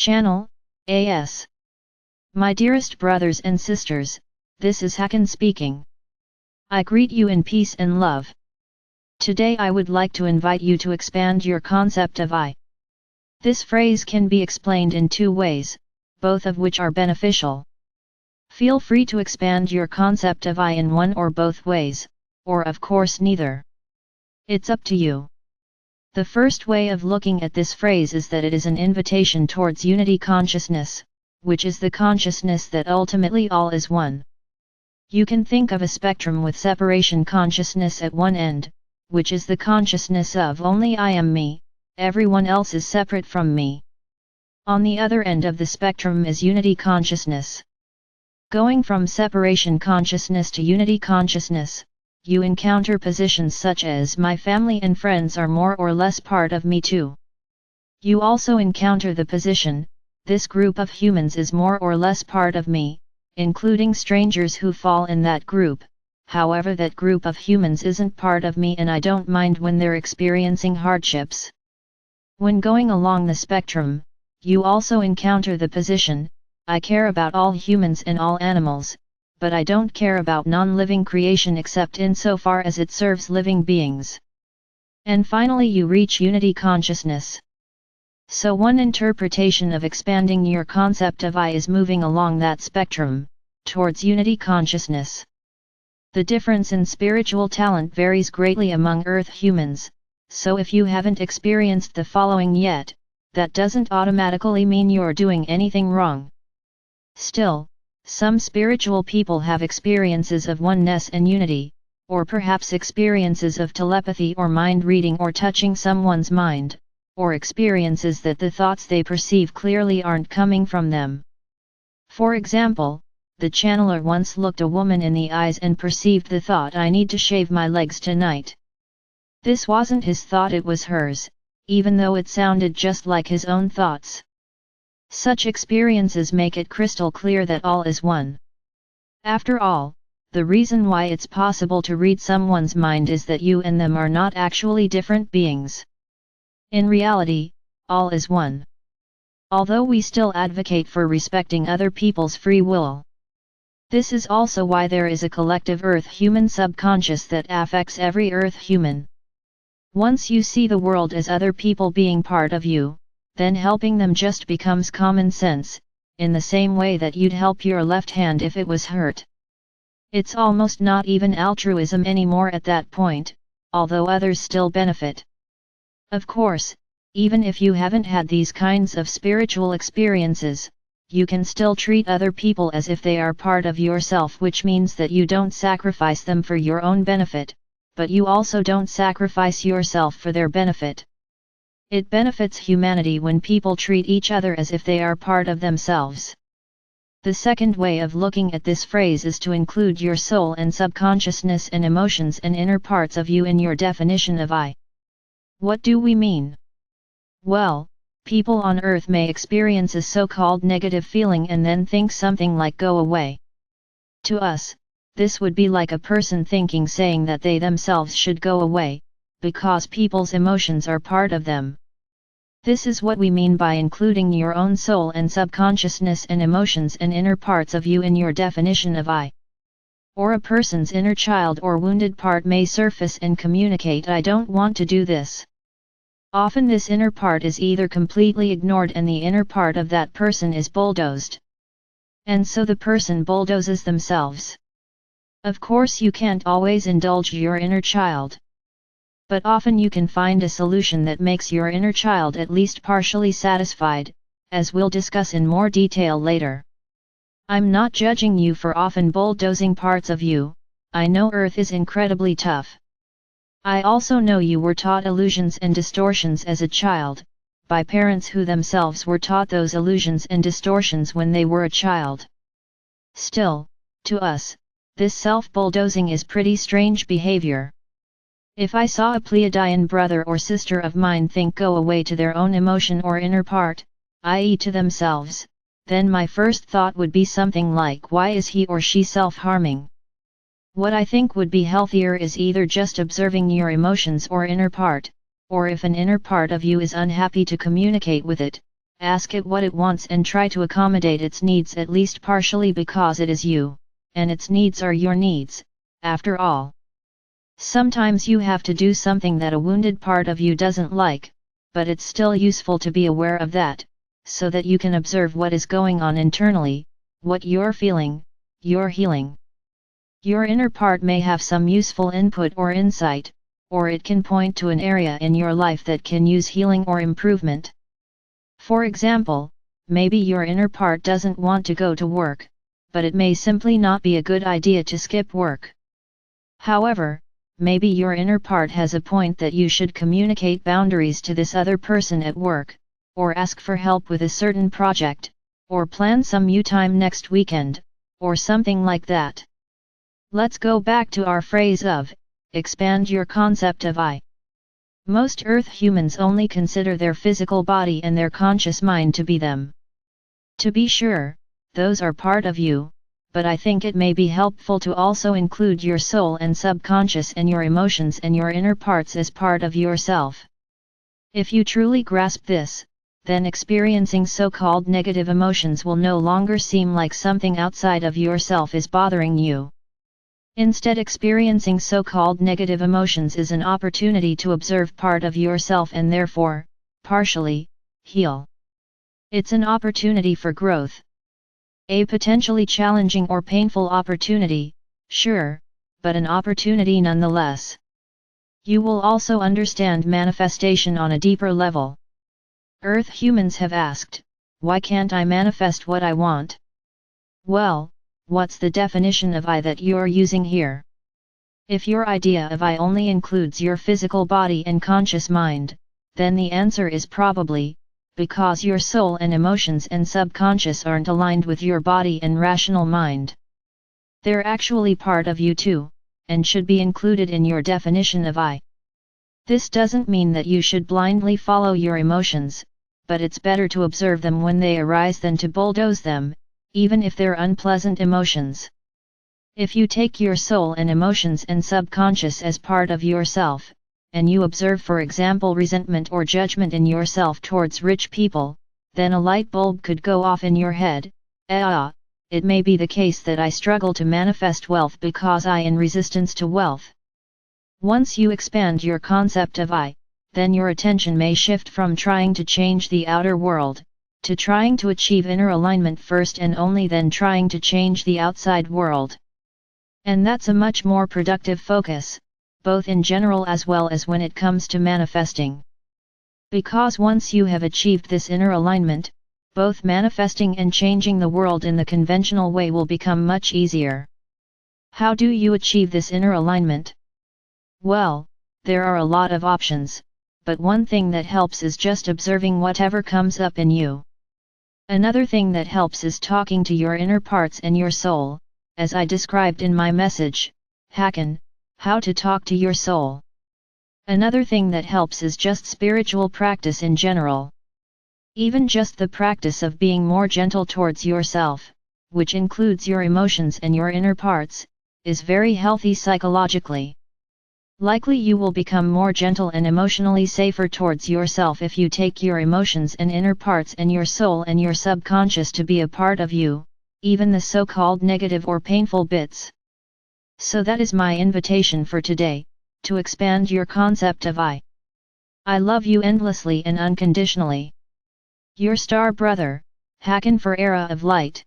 Channel, AS. My dearest brothers and sisters, this is Hakann speaking. I greet you in peace and love. Today I would like to invite you to expand your concept of I. This phrase can be explained in two ways, both of which are beneficial. Feel free to expand your concept of I in one or both ways, or of course neither. It's up to you. The first way of looking at this phrase is that it is an invitation towards unity consciousness, which is the consciousness that ultimately all is one. You can think of a spectrum with separation consciousness at one end, which is the consciousness of only I am me, everyone else is separate from me. On the other end of the spectrum is unity consciousness. Going from separation consciousness to unity consciousness, you encounter positions such as my family and friends are more or less part of me too. You also encounter the position, this group of humans is more or less part of me, including strangers who fall in that group. However, that group of humans isn't part of me and I don't mind when they're experiencing hardships. When going along the spectrum, you also encounter the position, I care about all humans and all animals, but I don't care about non-living creation except insofar as it serves living beings. And finally you reach unity consciousness. So one interpretation of expanding your concept of I is moving along that spectrum, towards unity consciousness. The difference in spiritual talent varies greatly among Earth humans, so if you haven't experienced the following yet, that doesn't automatically mean you're doing anything wrong. Still, some spiritual people have experiences of oneness and unity, or perhaps experiences of telepathy or mind reading or touching someone's mind, or experiences that the thoughts they perceive clearly aren't coming from them. For example, the channeler once looked a woman in the eyes and perceived the thought, I need to shave my legs tonight. This wasn't his thought, it was hers, even though it sounded just like his own thoughts. Such experiences make it crystal clear that all is one. After all, the reason why it's possible to read someone's mind is that you and them are not actually different beings. In reality, all is one. Although we still advocate for respecting other people's free will. This is also why there is a collective Earth human subconscious that affects every Earth human. Once you see the world as other people being part of you, then helping them just becomes common sense, in the same way that you'd help your left hand if it was hurt. It's almost not even altruism anymore at that point, although others still benefit. Of course, even if you haven't had these kinds of spiritual experiences, you can still treat other people as if they are part of yourself, which means that you don't sacrifice them for your own benefit, but you also don't sacrifice yourself for their benefit. It benefits humanity when people treat each other as if they are part of themselves. The second way of looking at this phrase is to include your soul and subconsciousness and emotions and inner parts of you in your definition of I. What do we mean? Well, people on Earth may experience a so-called negative feeling and then think something like go away. To us, this would be like a person saying that they themselves should go away, because people's emotions are part of them. This is what we mean by including your own soul and subconsciousness and emotions and inner parts of you in your definition of I. Or a person's inner child or wounded part may surface and communicate, I don't want to do this. Often this inner part is either completely ignored and the inner part of that person is bulldozed. And so the person bulldozes themselves. Of course you can't always indulge your inner child. But often you can find a solution that makes your inner child at least partially satisfied, as we'll discuss in more detail later. I'm not judging you for often bulldozing parts of you. I know Earth is incredibly tough. I also know you were taught illusions and distortions as a child, by parents who themselves were taught those illusions and distortions when they were a child. Still, to us, this self-bulldozing is pretty strange behavior. If I saw a Pleiadian brother or sister of mine go away to their own emotion or inner part, i.e. to themselves, then my first thought would be something like, why is he or she self-harming? What I think would be healthier is either just observing your emotions or inner part, or if an inner part of you is unhappy to communicate with it, ask it what it wants and try to accommodate its needs at least partially, because it is you, and its needs are your needs, after all. Sometimes you have to do something that a wounded part of you doesn't like, but it's still useful to be aware of that, so that you can observe what is going on internally, what you're feeling, you're healing. Your inner part may have some useful input or insight, or it can point to an area in your life that can use healing or improvement. For example, maybe your inner part doesn't want to go to work, but it may simply not be a good idea to skip work. However, maybe your inner part has a point that you should communicate boundaries to this other person at work, or ask for help with a certain project, or plan some you time next weekend, or something like that. Let's go back to our phrase of, expand your concept of I. Most Earth humans only consider their physical body and their conscious mind to be them. To be sure, those are part of you, but I think it may be helpful to also include your soul and subconscious and your emotions and your inner parts as part of yourself. If you truly grasp this, then experiencing so-called negative emotions will no longer seem like something outside of yourself is bothering you. Instead, experiencing so-called negative emotions is an opportunity to observe part of yourself and therefore, partially, heal. It's an opportunity for growth. A potentially challenging or painful opportunity, sure, but an opportunity nonetheless. You will also understand manifestation on a deeper level. Earth humans have asked, why can't I manifest what I want? Well, what's the definition of I that you're using here? If your idea of I only includes your physical body and conscious mind, then the answer is probably, because your soul and emotions and subconscious aren't aligned with your body and rational mind. They're actually part of you too, and should be included in your definition of I. This doesn't mean that you should blindly follow your emotions, but it's better to observe them when they arise than to bulldoze them, even if they're unpleasant emotions. If you take your soul and emotions and subconscious as part of yourself, and you observe, for example, resentment or judgment in yourself towards rich people, then a light bulb could go off in your head. It may be the case that I struggle to manifest wealth because I am in resistance to wealth. Once you expand your concept of I, then your attention may shift from trying to change the outer world, to trying to achieve inner alignment first and only then trying to change the outside world. And that's a much more productive focus, both in general as well as when it comes to manifesting. Because once you have achieved this inner alignment, both manifesting and changing the world in the conventional way will become much easier. How do you achieve this inner alignment? Well, there are a lot of options, but one thing that helps is just observing whatever comes up in you. Another thing that helps is talking to your inner parts and your soul, as I described in my message, Hakann, how to talk to your soul. Another thing that helps is just spiritual practice in general. Even just the practice of being more gentle towards yourself, which includes your emotions and your inner parts, is very healthy psychologically. Likely you will become more gentle and emotionally safer towards yourself if you take your emotions and inner parts and your soul and your subconscious to be a part of you, even the so-called negative or painful bits. So that is my invitation for today, to expand your concept of I. I love you endlessly and unconditionally. Your star brother, Hakann for Era of Light.